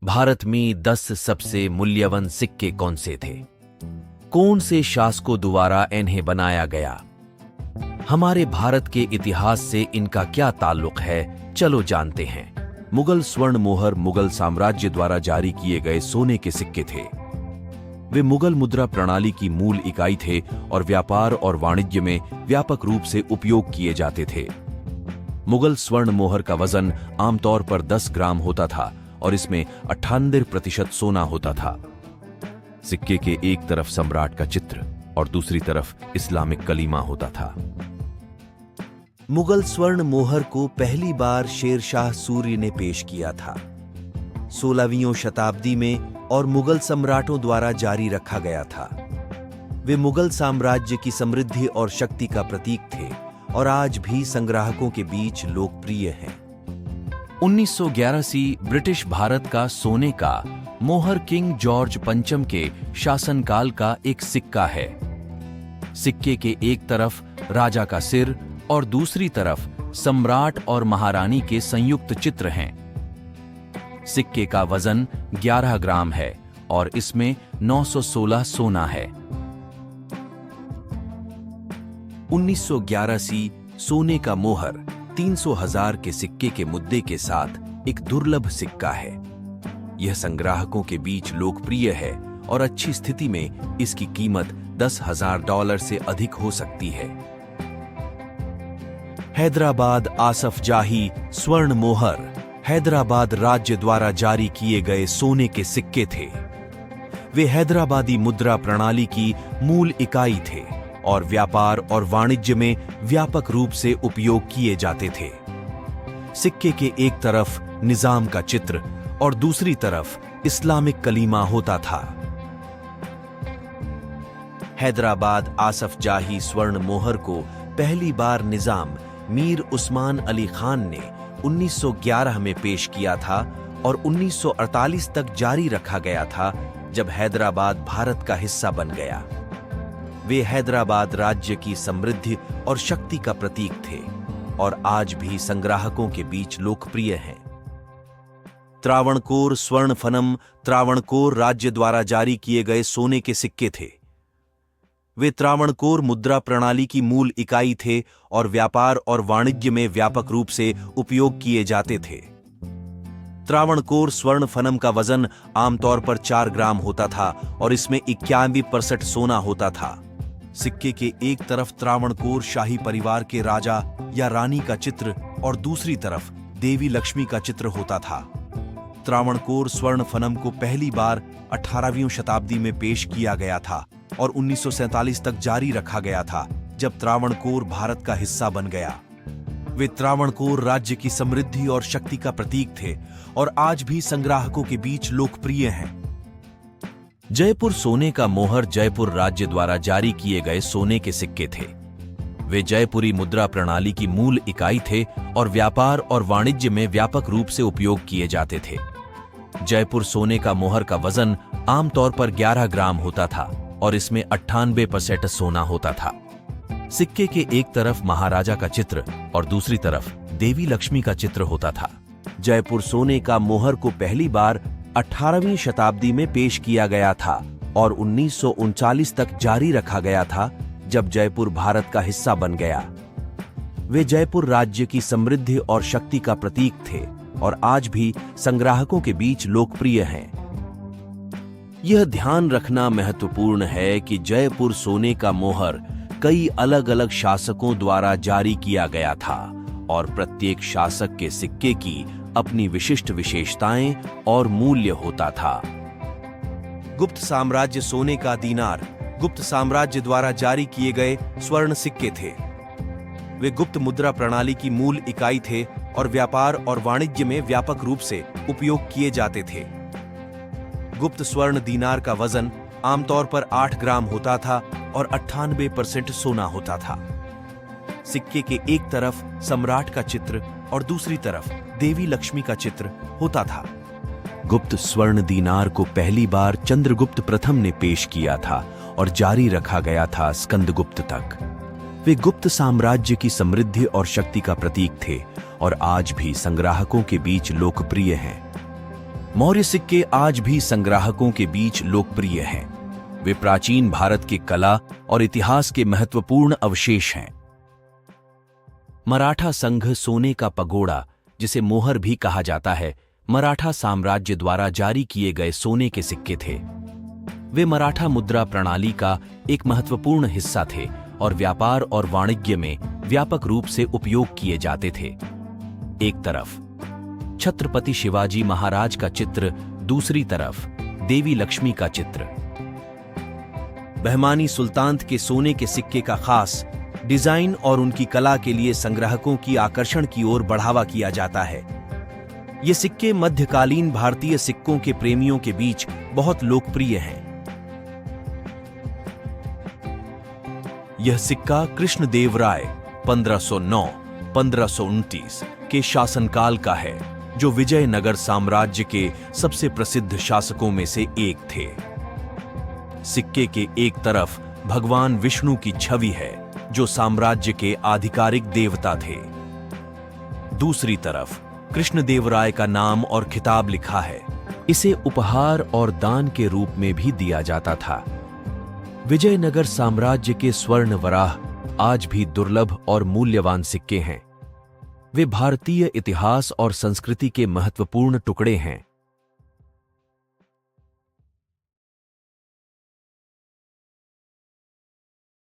भारत में 10 सबसे मूल्यवान सिक्के कौन से थे? कौन से शासकों द्वारा इन्हें बनाया गया? हमारे भारत के इतिहास से इनका क्या ताल्लुक है, चलो जानते हैं। मुगल स्वर्ण मोहर मुगल साम्राज्य द्वारा जारी किए गए सोने के सिक्के थे। वे मुगल मुद्रा प्रणाली की मूल इकाई थे और व्यापार और वाणिज्य में व्यापक रूप से उपयोग किए जाते थे। मुगल स्वर्ण मोहर का वजन आमतौर पर 10 ग्राम होता था और इसमें 98% सोना होता था। सिक्के के एक तरफ सम्राट का चित्र और दूसरी तरफ इस्लामिक कलीमा होता था। मुगल स्वर्ण मोहर को पहली बार शेरशाह सूर्य ने पेश किया था। 16वीं शताब्दी में और मुगल सम्राटों द्वारा जारी रखा गया था। वे मुगल साम्राज्य की समृद्धि और शक्ति का प्रतीक थे और आज भी संग्राहकों के बीच लोकप्रिय हैं। 1981 ब्रिटिश भारत का सोने का मोहर किंग जॉर्ज पंचम के शासनकाल का एक सिक्का है। सिक्के के एक तरफ राजा का सिर और दूसरी तरफ सम्राट और महारानी के संयुक्त चित्र हैं। सिक्के का वजन 11 ग्राम है और इसमें 916 सोना है। 1981 सोने का मोहर 300,000 के सिक्के के मुद्दे के साथ एक दुर्लभ सिक्का है। यह संग्राहकों के बीच लोकप्रिय है और अच्छी स्थिति में इसकी कीमत $10,000 से अधिक हो सकती है। हैदराबाद आसफ जाही स्वर्ण मोहर हैदराबाद राज्य द्वारा जारी किए गए सोने के सिक्के थे। वे हैदराबादी मुद्रा प्रणाली की मूल इकाई थे और व्यापार और वाणिज्य में व्यापक रूप से उपयोग किए जाते थे। सिक्के के एक तरफ निजाम का चित्र और दूसरी तरफ इस्लामिक कलीमा होता था। हैदराबाद आसफ जाही स्वर्ण मोहर को पहली बार निजाम मीर उस्मान अली खान ने 1911 में पेश किया था और 1948 तक जारी रखा गया था, जब हैदराबाद भारत का हिस्सा बन गया। वे हैदराबाद राज्य की समृद्धि और शक्ति का प्रतीक थे और आज भी संग्राहकों के बीच लोकप्रिय हैं। त्रावणकोर स्वर्ण फनम त्रावणकोर राज्य द्वारा जारी किए गए सोने के सिक्के थे। वे त्रावणकोर मुद्रा प्रणाली की मूल इकाई थे और व्यापार और वाणिज्य में व्यापक रूप से उपयोग किए जाते थे। त्रावणकोर स्वर्ण फनम का वजन आमतौर पर 4 ग्राम होता था और इसमें 91% सोना होता था। सिक्के के एक तरफ त्रावणकोर शाही परिवार के राजा या रानी का चित्र और दूसरी तरफ देवी लक्ष्मी का चित्र होता था। त्रावणकोर स्वर्ण फनम को पहली बार 18वीं शताब्दी में पेश किया गया था और 1947 तक जारी रखा गया था, जब त्रावणकोर भारत का हिस्सा बन गया। वे त्रावणकोर राज्य की समृद्धि और शक्ति का प्रतीक थे और आज भी संग्राहकों के बीच लोकप्रिय हैं। जयपुर सोने का मोहर जयपुर राज्य द्वारा जारी किए गए सोने के सिक्के थे। वे जयपुरी मुद्रा प्रणाली की मूल इकाई थे और व्यापार और वाणिज्य में व्यापक रूप से उपयोग किए जाते थे। जयपुर सोने का मोहर का वजन आमतौर पर 11 ग्राम होता था और इसमें 98% सोना होता था। सिक्के के एक तरफ महाराजा का चित्र और दूसरी तरफ देवी लक्ष्मी का चित्र होता था। जयपुर सोने का मोहर को पहली बार 18वीं शताब्दी में पेश किया गया था और 1939 तक जारी रखा गया था, जब जयपुर भारत का हिस्सा बन गया। वे जयपुर राज्य की समृद्धि और शक्ति का प्रतीक थे और आज भी संग्राहकों के बीच लोकप्रिय हैं। यह ध्यान रखना महत्वपूर्ण है कि जयपुर सोने का मोहर कई अलग अलग शासकों द्वारा जारी किया गया था और प्रत्येक शासक के सिक्के की अपनी विशिष्ट विशेषताएं और मूल्य होता था। गुप्त साम्राज्य सोने का दीनार गुप्त साम्राज्य द्वारा जारी किए गए स्वर्ण सिक्के थे। वे गुप्त मुद्रा प्रणाली की मूल इकाई थे और व्यापार और वाणिज्य में व्यापक रूप से उपयोग किए जाते थे। गुप्त स्वर्ण दीनार का वजन आमतौर पर 8 ग्राम होता था और 98% सोना होता था। सिक्के के एक तरफ सम्राट का चित्र और दूसरी तरफ देवी लक्ष्मी का चित्र होता था। गुप्त स्वर्ण दीनार को पहली बार चंद्रगुप्त प्रथम ने पेश किया था और जारी रखा गया था स्कंदगुप्त तक। वे गुप्त साम्राज्य की समृद्धि और शक्ति का प्रतीक थे और आज भी संग्राहकों के बीच लोकप्रिय हैं। मौर्य सिक्के आज भी संग्राहकों के बीच लोकप्रिय हैं। वे प्राचीन भारत के कला और इतिहास के महत्वपूर्ण अवशेष हैं। मराठा संघ सोने का पगोड़ा, जिसे मोहर भी कहा जाता है, मराठा साम्राज्य द्वारा जारी किए गए सोने के सिक्के थे। वे मराठा मुद्रा प्रणाली का एक महत्वपूर्ण हिस्सा थे और व्यापार और वाणिज्य में व्यापक रूप से उपयोग किए जाते थे। एक तरफ छत्रपति शिवाजी महाराज का चित्र, दूसरी तरफ देवी लक्ष्मी का चित्र। बहमानी सुल्तान के सोने के सिक्के का खास डिजाइन और उनकी कला के लिए संग्राहकों की आकर्षण की ओर बढ़ावा किया जाता है। ये सिक्के मध्यकालीन भारतीय सिक्कों के प्रेमियों के बीच बहुत लोकप्रिय हैं। यह सिक्का कृष्णदेवराय 1509-1529 के शासनकाल का है, जो विजयनगर साम्राज्य के सबसे प्रसिद्ध शासकों में से एक थे। सिक्के के एक तरफ भगवान विष्णु की छवि है, जो साम्राज्य के आधिकारिक देवता थे। दूसरी तरफ कृष्णदेवराय का नाम और खिताब लिखा है। इसे उपहार और दान के रूप में भी दिया जाता था। विजयनगर साम्राज्य के स्वर्ण वराह आज भी दुर्लभ और मूल्यवान सिक्के हैं। वे भारतीय इतिहास और संस्कृति के महत्वपूर्ण टुकड़े हैं।